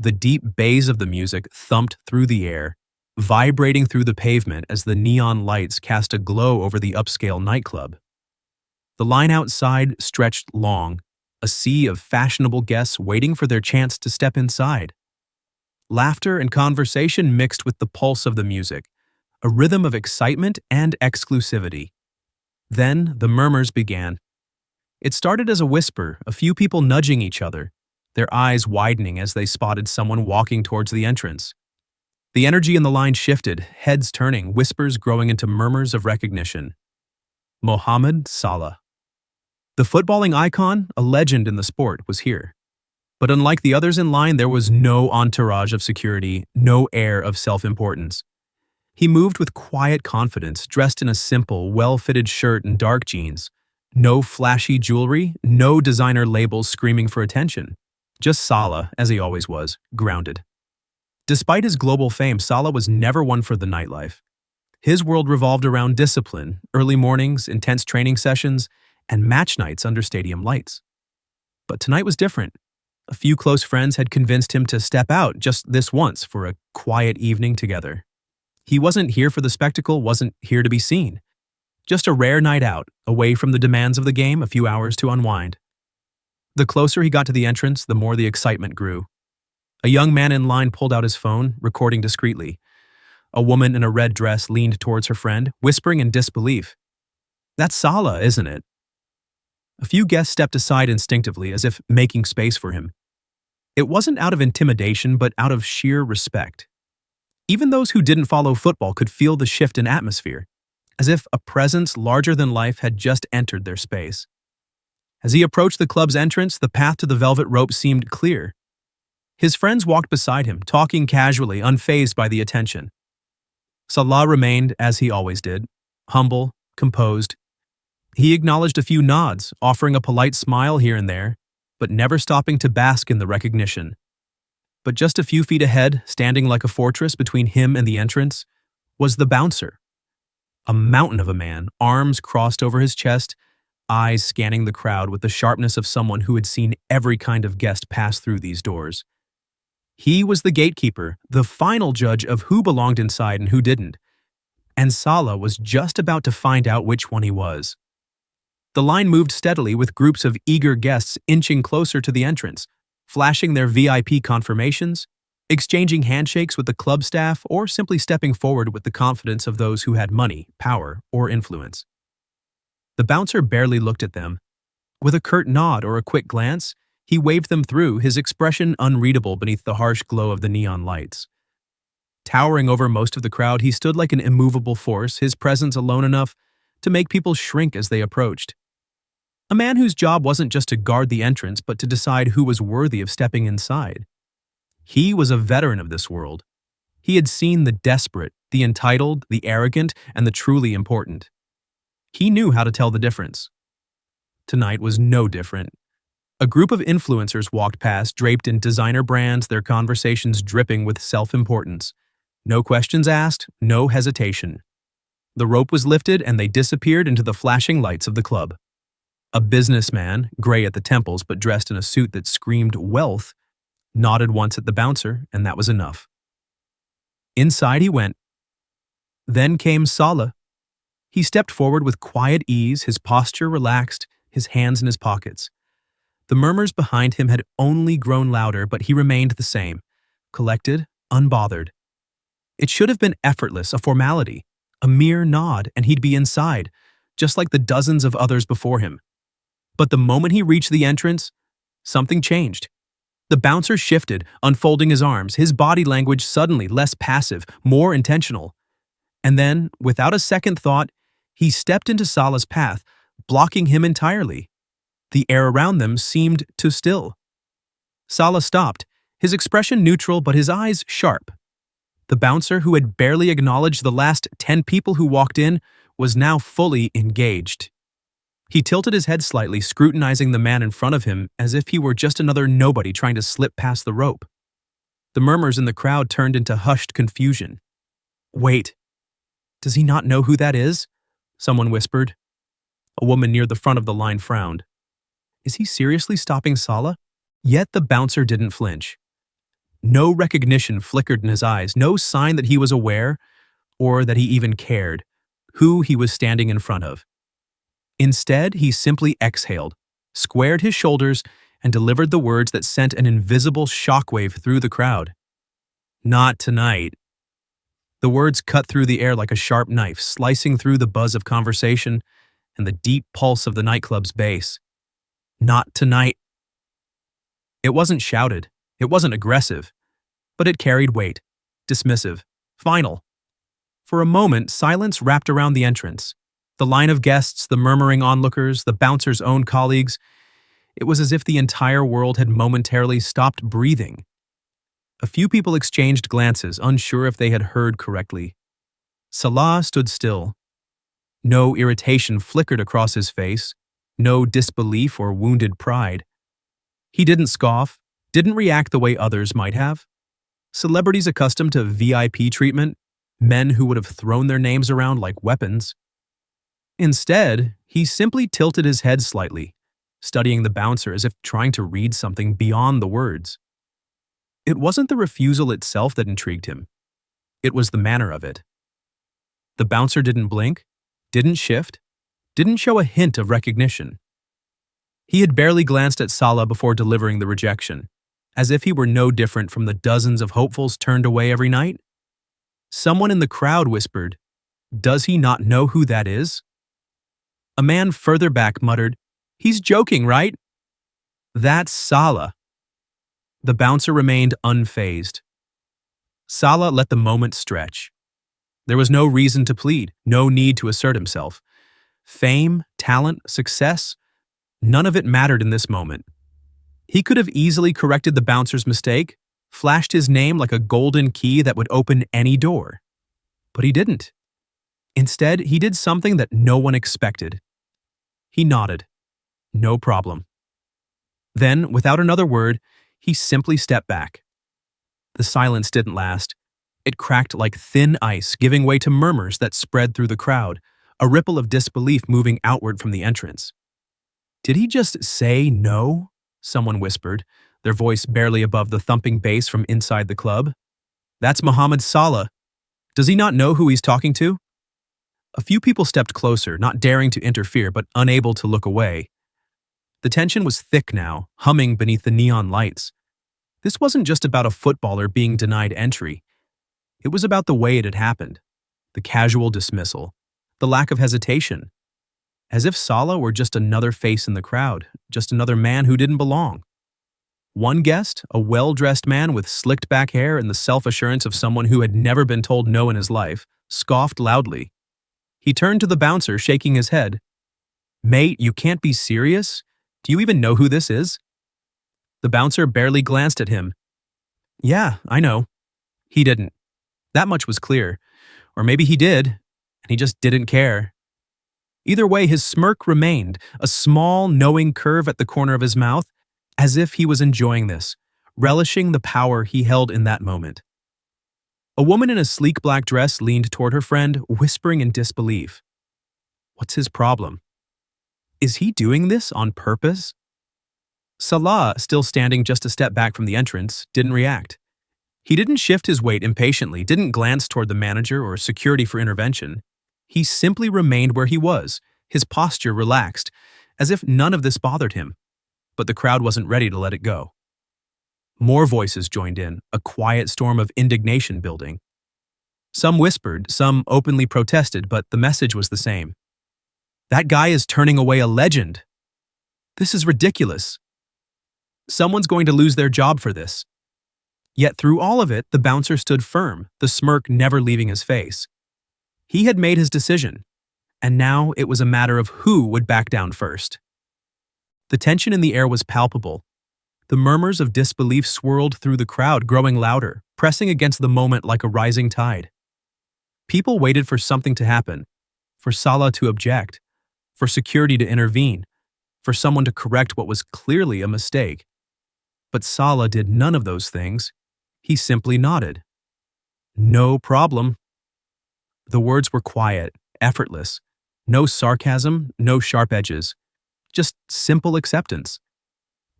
The deep bass of the music thumped through the air, vibrating through the pavement as the neon lights cast a glow over the upscale nightclub. The line outside stretched long, a sea of fashionable guests waiting for their chance to step inside. Laughter and conversation mixed with the pulse of the music, a rhythm of excitement and exclusivity. Then the murmurs began. It started as a whisper, a few people nudging each other, their eyes widening as they spotted someone walking towards the entrance. The energy in the line shifted, heads turning, whispers growing into murmurs of recognition. Mohamed Salah. The footballing icon, a legend in the sport, was here. But unlike the others in line, there was no entourage of security, no air of self-importance. He moved with quiet confidence, dressed in a simple, well-fitted shirt and dark jeans. No flashy jewelry, no designer labels screaming for attention. Just Salah, as he always was, grounded. Despite his global fame, Salah was never one for the nightlife. His world revolved around discipline, early mornings, intense training sessions, and match nights under stadium lights. But tonight was different. A few close friends had convinced him to step out just this once for a quiet evening together. He wasn't here for the spectacle, wasn't here to be seen. Just a rare night out, away from the demands of the game, a few hours to unwind. The closer he got to the entrance, the more the excitement grew. A young man in line pulled out his phone, recording discreetly. A woman in a red dress leaned towards her friend, whispering in disbelief. "That's Salah, isn't it?" A few guests stepped aside instinctively, as if making space for him. It wasn't out of intimidation, but out of sheer respect. Even those who didn't follow football could feel the shift in atmosphere, as if a presence larger than life had just entered their space. As he approached the club's entrance, the path to the velvet rope seemed clear. His friends walked beside him, talking casually, unfazed by the attention. Salah remained, as he always did, humble, composed. He acknowledged a few nods, offering a polite smile here and there, but never stopping to bask in the recognition. But just a few feet ahead, standing like a fortress between him and the entrance, was the bouncer. A mountain of a man, arms crossed over his chest, eyes scanning the crowd with the sharpness of someone who had seen every kind of guest pass through these doors. He was the gatekeeper, the final judge of who belonged inside and who didn't, and Salah was just about to find out which one he was. The line moved steadily, with groups of eager guests inching closer to the entrance, flashing their VIP confirmations, exchanging handshakes with the club staff, or simply stepping forward with the confidence of those who had money, power, or influence. The bouncer barely looked at them. With a curt nod or a quick glance, he waved them through, his expression unreadable beneath the harsh glow of the neon lights. Towering over most of the crowd, he stood like an immovable force, his presence alone enough to make people shrink as they approached. A man whose job wasn't just to guard the entrance, but to decide who was worthy of stepping inside. He was a veteran of this world. He had seen the desperate, the entitled, the arrogant, and the truly important. He knew how to tell the difference. Tonight was no different. A group of influencers walked past, draped in designer brands, their conversations dripping with self-importance. No questions asked, no hesitation. The rope was lifted and they disappeared into the flashing lights of the club. A businessman, gray at the temples but dressed in a suit that screamed wealth, nodded once at the bouncer, and that was enough. Inside he went. Then came Salah. He stepped forward with quiet ease, his posture relaxed, his hands in his pockets. The murmurs behind him had only grown louder, but he remained the same, collected, unbothered. It should have been effortless, a formality, a mere nod, and he'd be inside, just like the dozens of others before him. But the moment he reached the entrance, something changed. The bouncer shifted, unfolding his arms, his body language suddenly less passive, more intentional. And then, without a second thought, he stepped into Salah's path, blocking him entirely. The air around them seemed to still. Salah stopped, his expression neutral but his eyes sharp. The bouncer, who had barely acknowledged the last 10 people who walked in, was now fully engaged. He tilted his head slightly, scrutinizing the man in front of him as if he were just another nobody trying to slip past the rope. The murmurs in the crowd turned into hushed confusion. "Wait, does he not know who that is?" someone whispered. A woman near the front of the line frowned. Is he seriously stopping Salah? Yet the bouncer didn't flinch. No recognition flickered in his eyes, no sign that he was aware or that he even cared who he was standing in front of. Instead, he simply exhaled, squared his shoulders, and delivered the words that sent an invisible shockwave through the crowd. Not tonight. The words cut through the air like a sharp knife, slicing through the buzz of conversation and the deep pulse of the nightclub's bass. Not tonight. It wasn't shouted, it wasn't aggressive, but it carried weight, dismissive, final. For a moment, silence wrapped around the entrance. The line of guests, the murmuring onlookers, the bouncer's own colleagues. It was as if the entire world had momentarily stopped breathing. A few people exchanged glances, unsure if they had heard correctly. Salah stood still. No irritation flickered across his face, no disbelief or wounded pride. He didn't scoff, didn't react the way others might have. Celebrities accustomed to VIP treatment, men who would have thrown their names around like weapons. Instead, he simply tilted his head slightly, studying the bouncer as if trying to read something beyond the words. It wasn't the refusal itself that intrigued him. It was the manner of it. The bouncer didn't blink, didn't shift, didn't show a hint of recognition. He had barely glanced at Salah before delivering the rejection, as if he were no different from the dozens of hopefuls turned away every night. Someone in the crowd whispered, "Does he not know who that is?" A man further back muttered, "He's joking, right?" "That's Salah." The bouncer remained unfazed. Salah let the moment stretch. There was no reason to plead, no need to assert himself. Fame, talent, success, none of it mattered in this moment. He could have easily corrected the bouncer's mistake, flashed his name like a golden key that would open any door. But he didn't. Instead, he did something that no one expected. He nodded. No problem. Then, without another word, he simply stepped back. The silence didn't last. It cracked like thin ice, giving way to murmurs that spread through the crowd, a ripple of disbelief moving outward from the entrance. "Did he just say no?" someone whispered, their voice barely above the thumping bass from inside the club. "That's Mohamed Salah. Does he not know who he's talking to?" A few people stepped closer, not daring to interfere but unable to look away. The tension was thick now, humming beneath the neon lights. This wasn't just about a footballer being denied entry. It was about the way it had happened, the casual dismissal, the lack of hesitation. As if Salah were just another face in the crowd, just another man who didn't belong. One guest, a well-dressed man with slicked back hair and the self-assurance of someone who had never been told no in his life, scoffed loudly. He turned to the bouncer, shaking his head. "Mate, you can't be serious? Do you even know who this is?" The bouncer barely glanced at him. "Yeah, I know." He didn't. That much was clear. Or maybe he did, and he just didn't care. Either way, his smirk remained, a small, knowing curve at the corner of his mouth, as if he was enjoying this, relishing the power he held in that moment. A woman in a sleek black dress leaned toward her friend, whispering in disbelief. What's his problem? Is he doing this on purpose? Salah, still standing just a step back from the entrance, didn't react. He didn't shift his weight impatiently, didn't glance toward the manager or security for intervention. He simply remained where he was, his posture relaxed, as if none of this bothered him. But the crowd wasn't ready to let it go. More voices joined in, a quiet storm of indignation building. Some whispered, some openly protested, but the message was the same. That guy is turning away a legend. This is ridiculous. Someone's going to lose their job for this. Yet through all of it, the bouncer stood firm, the smirk never leaving his face. He had made his decision, and now it was a matter of who would back down first. The tension in the air was palpable. The murmurs of disbelief swirled through the crowd, growing louder, pressing against the moment like a rising tide. People waited for something to happen, for Salah to object, for security to intervene, for someone to correct what was clearly a mistake. But Salah did none of those things. He simply nodded. No problem. The words were quiet, effortless. No sarcasm, no sharp edges. Just simple acceptance.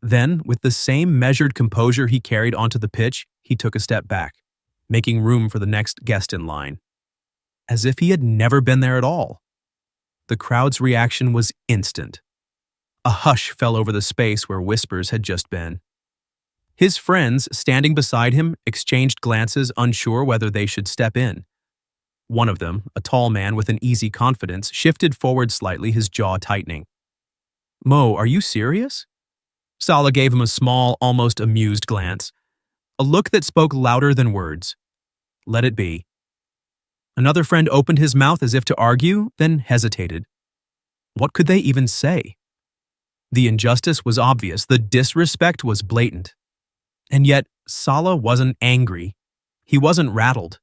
Then, with the same measured composure he carried onto the pitch, he took a step back, making room for the next guest in line, as if he had never been there at all. The crowd's reaction was instant. A hush fell over the space where whispers had just been. His friends, standing beside him, exchanged glances, unsure whether they should step in. One of them, a tall man with an easy confidence, shifted forward slightly, his jaw tightening. "Mo, are you serious?" Salah gave him a small, almost amused glance, a look that spoke louder than words. "Let it be." Another friend opened his mouth as if to argue, then hesitated. What could they even say? The injustice was obvious, the disrespect was blatant. And yet, Salah wasn't angry. He wasn't rattled.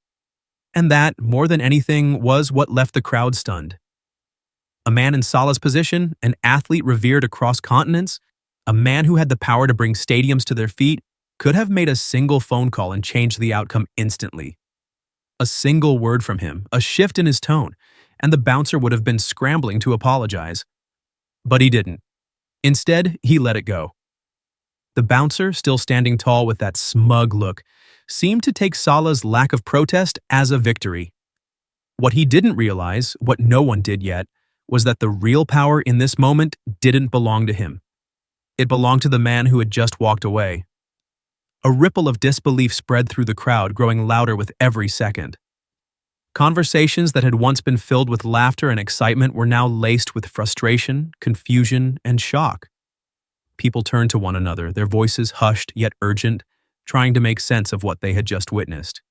And that, more than anything, was what left the crowd stunned. A man in Salah's position, an athlete revered across continents, a man who had the power to bring stadiums to their feet, could have made a single phone call and changed the outcome instantly. A single word from him, a shift in his tone, and the bouncer would have been scrambling to apologize. But he didn't. Instead, he let it go. The bouncer, still standing tall with that smug look, seemed to take Salah's lack of protest as a victory. What he didn't realize, what no one did yet, was that the real power in this moment didn't belong to him. It belonged to the man who had just walked away. A ripple of disbelief spread through the crowd, growing louder with every second. Conversations that had once been filled with laughter and excitement were now laced with frustration, confusion, and shock. People turned to one another, their voices hushed yet urgent, trying to make sense of what they had just witnessed.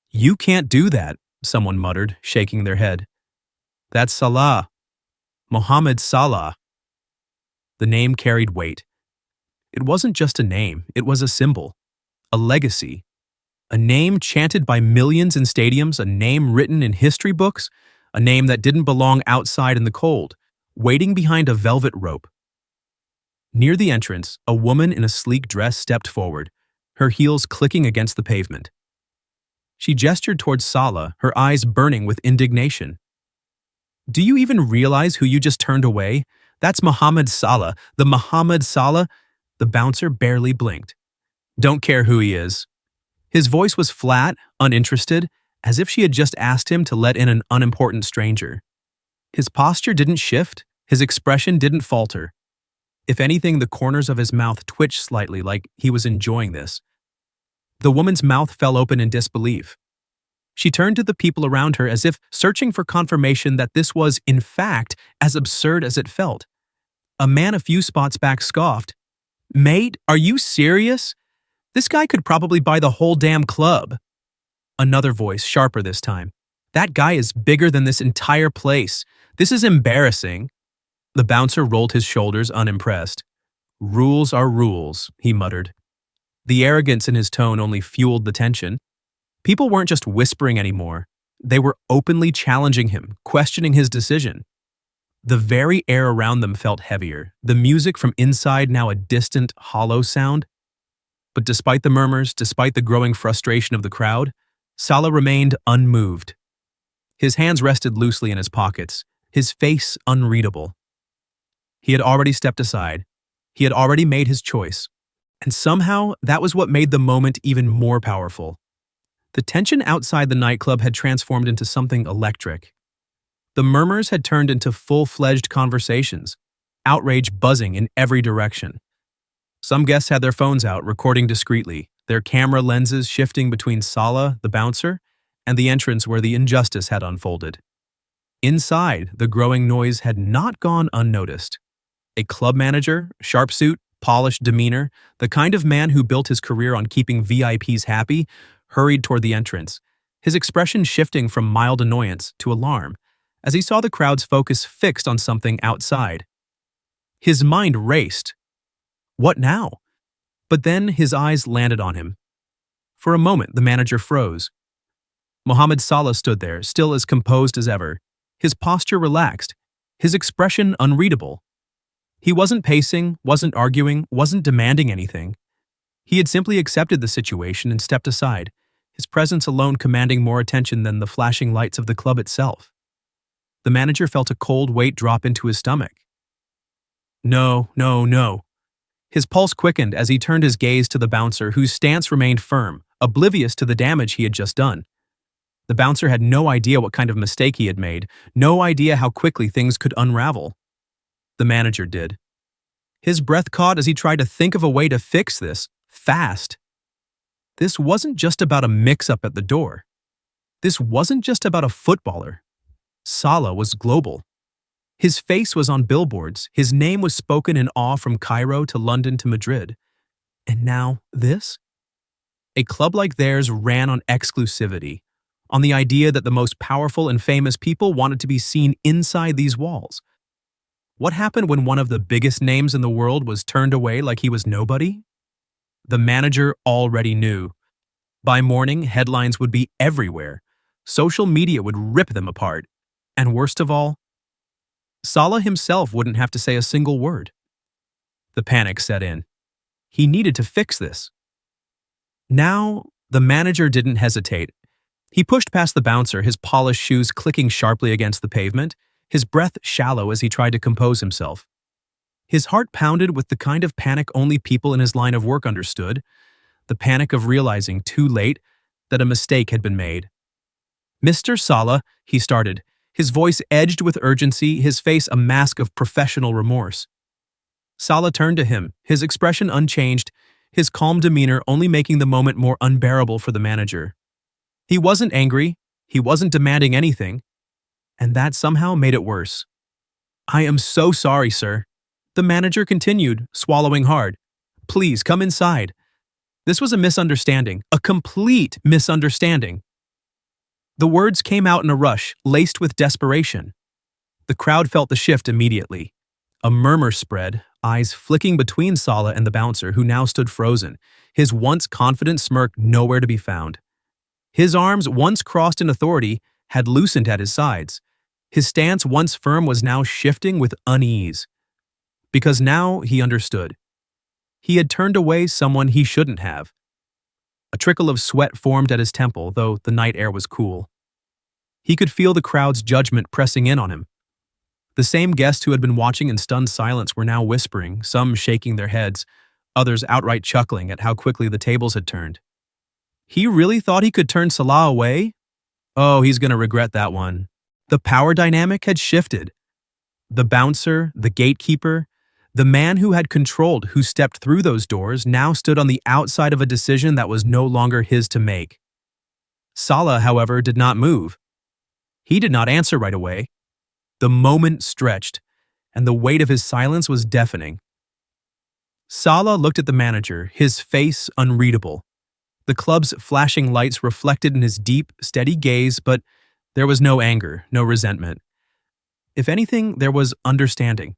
"You can't do that," someone muttered, shaking their head. "That's Salah. Mohamed Salah." The name carried weight. It wasn't just a name, it was a symbol, a legacy. A name chanted by millions in stadiums, a name written in history books, a name that didn't belong outside in the cold, waiting behind a velvet rope. Near the entrance, a woman in a sleek dress stepped forward, her heels clicking against the pavement. She gestured towards Salah, her eyes burning with indignation. "Do you even realize who you just turned away? That's Mohamed Salah, the Mohamed Salah." The bouncer barely blinked. "Don't care who he is." His voice was flat, uninterested, as if she had just asked him to let in an unimportant stranger. His posture didn't shift, his expression didn't falter. If anything, the corners of his mouth twitched slightly, like he was enjoying this. The woman's mouth fell open in disbelief. She turned to the people around her as if searching for confirmation that this was, in fact, as absurd as it felt. A man a few spots back scoffed. "Mate, are you serious? This guy could probably buy the whole damn club." Another voice, sharper this time. "That guy is bigger than this entire place. This is embarrassing." The bouncer rolled his shoulders, unimpressed. "Rules are rules," he muttered. The arrogance in his tone only fueled the tension. People weren't just whispering anymore. They were openly challenging him, questioning his decision. The very air around them felt heavier, the music from inside now a distant, hollow sound. But despite the murmurs, despite the growing frustration of the crowd, Salah remained unmoved. His hands rested loosely in his pockets, his face unreadable. He had already stepped aside. He had already made his choice. And somehow, that was what made the moment even more powerful. The tension outside the nightclub had transformed into something electric. The murmurs had turned into full-fledged conversations, outrage buzzing in every direction. Some guests had their phones out, recording discreetly, their camera lenses shifting between Salah, the bouncer, and the entrance where the injustice had unfolded. Inside, the growing noise had not gone unnoticed. A club manager, sharp suit, polished demeanor, the kind of man who built his career on keeping VIPs happy, hurried toward the entrance, his expression shifting from mild annoyance to alarm as he saw the crowd's focus fixed on something outside. His mind raced. What now? But then his eyes landed on him. For a moment, the manager froze. Mohamed Salah stood there, still as composed as ever, his posture relaxed, his expression unreadable. He wasn't pacing, wasn't arguing, wasn't demanding anything. He had simply accepted the situation and stepped aside, his presence alone commanding more attention than the flashing lights of the club itself. The manager felt a cold weight drop into his stomach. No. His pulse quickened as he turned his gaze to the bouncer, whose stance remained firm, oblivious to the damage he had just done. The bouncer had no idea what kind of mistake he had made, no idea how quickly things could unravel. The manager did. His breath caught as he tried to think of a way to fix this, fast. This wasn't just about a mix-up at the door. This wasn't just about a footballer. Salah was global. His face was on billboards, his name was spoken in awe from Cairo to London to Madrid. And now this? A club like theirs ran on exclusivity, on the idea that the most powerful and famous people wanted to be seen inside these walls. What happened when one of the biggest names in the world was turned away like he was nobody? The manager already knew. By morning, headlines would be everywhere. Social media would rip them apart. And worst of all, Salah himself wouldn't have to say a single word. The panic set in. He needed to fix this. Now, the manager didn't hesitate. He pushed past the bouncer, his polished shoes clicking sharply against the pavement, his breath shallow as he tried to compose himself. His heart pounded with the kind of panic only people in his line of work understood, the panic of realizing too late that a mistake had been made. "Mr. Salah," he started, his voice edged with urgency, his face a mask of professional remorse. Salah turned to him, his expression unchanged, his calm demeanor only making the moment more unbearable for the manager. He wasn't angry, he wasn't demanding anything, and that somehow made it worse. "I am so sorry, sir." The manager continued, swallowing hard. "Please, come inside. This was a misunderstanding, a complete misunderstanding." The words came out in a rush, laced with desperation. The crowd felt the shift immediately. A murmur spread, eyes flicking between Salah and the bouncer, who now stood frozen, his once confident smirk nowhere to be found. His arms, once crossed in authority, had loosened at his sides. His stance, once firm, was now shifting with unease. Because now he understood. He had turned away someone he shouldn't have. A trickle of sweat formed at his temple, though the night air was cool. He could feel the crowd's judgment pressing in on him. The same guests who had been watching in stunned silence were now whispering, some shaking their heads, others outright chuckling at how quickly the tables had turned. He really thought he could turn Salah away? Oh, he's going to regret that one. The power dynamic had shifted. The bouncer, the gatekeeper, the man who had controlled who stepped through those doors now stood on the outside of a decision that was no longer his to make. Salah, however, did not move. He did not answer right away. The moment stretched, and the weight of his silence was deafening. Salah looked at the manager, his face unreadable. The club's flashing lights reflected in his deep, steady gaze, but there was no anger, no resentment. If anything, there was understanding.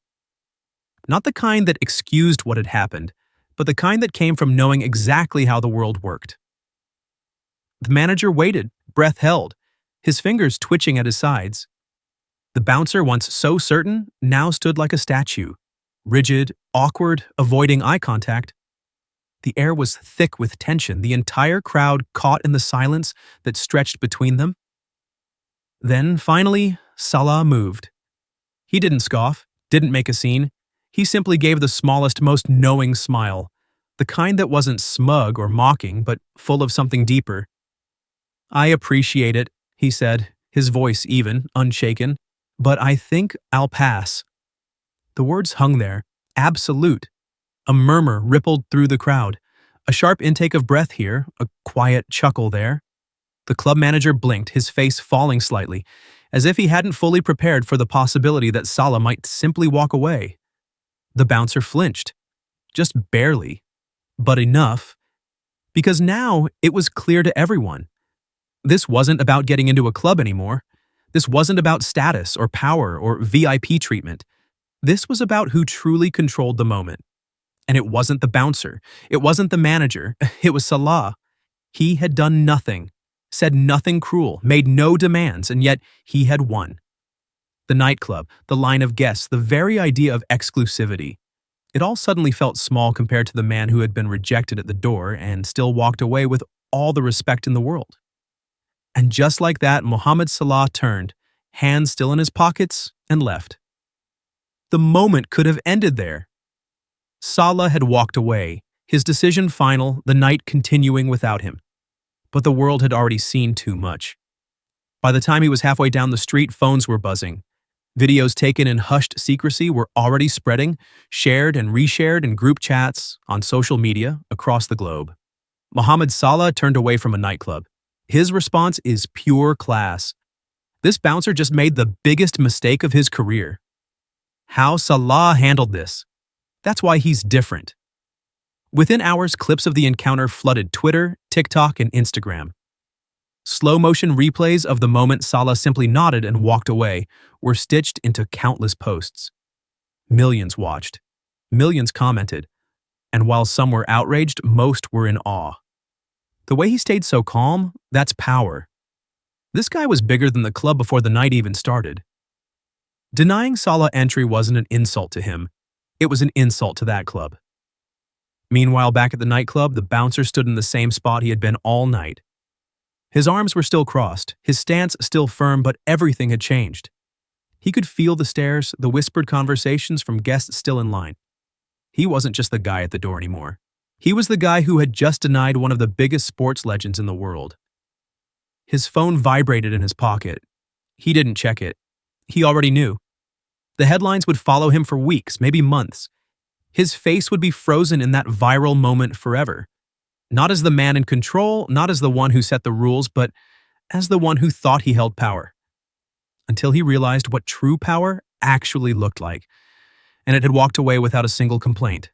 Not the kind that excused what had happened, but the kind that came from knowing exactly how the world worked. The manager waited, breath held, his fingers twitching at his sides. The bouncer, once so certain, now stood like a statue, rigid, awkward, avoiding eye contact. The air was thick with tension, the entire crowd caught in the silence that stretched between them. Then, finally, Salah moved. He didn't scoff, didn't make a scene. He simply gave the smallest, most knowing smile, the kind that wasn't smug or mocking, but full of something deeper. "I appreciate it," he said, his voice even, unshaken, "but I think I'll pass." The words hung there, absolute. A murmur rippled through the crowd, a sharp intake of breath here, a quiet chuckle there. The club manager blinked, his face falling slightly, as if he hadn't fully prepared for the possibility that Salah might simply walk away. The bouncer flinched, just barely, but enough, because now it was clear to everyone. This wasn't about getting into a club anymore. This wasn't about status or power or VIP treatment. This was about who truly controlled the moment. And it wasn't the bouncer. It wasn't the manager. It was Salah. He had done nothing, said nothing cruel, made no demands, and yet he had won. The nightclub, the line of guests, the very idea of exclusivity. It all suddenly felt small compared to the man who had been rejected at the door and still walked away with all the respect in the world. And just like that, Mohamed Salah turned, hands still in his pockets, and left. The moment could have ended there. Salah had walked away, his decision final, the night continuing without him. But the world had already seen too much. By the time he was halfway down the street, phones were buzzing. Videos taken in hushed secrecy were already spreading, shared and reshared in group chats, on social media, across the globe. Mohamed Salah turned away from a nightclub. His response is pure class. This bouncer just made the biggest mistake of his career. How Salah handled this. That's why he's different. Within hours, clips of the encounter flooded Twitter, TikTok, and Instagram. Slow-motion replays of the moment Salah simply nodded and walked away were stitched into countless posts. Millions watched. Millions commented. And while some were outraged, most were in awe. The way he stayed so calm, that's power. This guy was bigger than the club before the night even started. Denying Salah entry wasn't an insult to him. It was an insult to that club. Meanwhile, back at the nightclub, the bouncer stood in the same spot he had been all night. His arms were still crossed, his stance still firm, but everything had changed. He could feel the stares, the whispered conversations from guests still in line. He wasn't just the guy at the door anymore. He was the guy who had just denied one of the biggest sports legends in the world. His phone vibrated in his pocket. He didn't check it. He already knew. The headlines would follow him for weeks, maybe months. His face would be frozen in that viral moment forever. Not as the man in control, not as the one who set the rules, but as the one who thought he held power. Until he realized what true power actually looked like, and it had walked away without a single complaint.